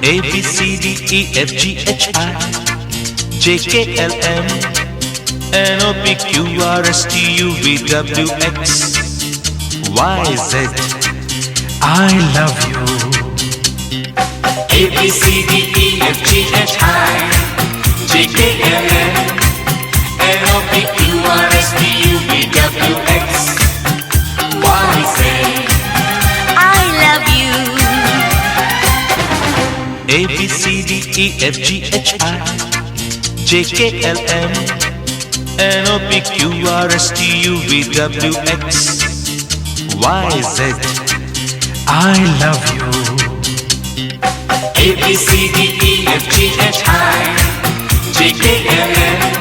A B C D E F G H I J K L M N O P Q R S T U V W X Y Z. I love you. A B C D E F G H I J K L M N O P Q R S T U V W X Y Z. I love you. A B C D E F G H I J K L M N O P Q R S T U V W X Y Z. I love you. A B C D E F G H I J K L M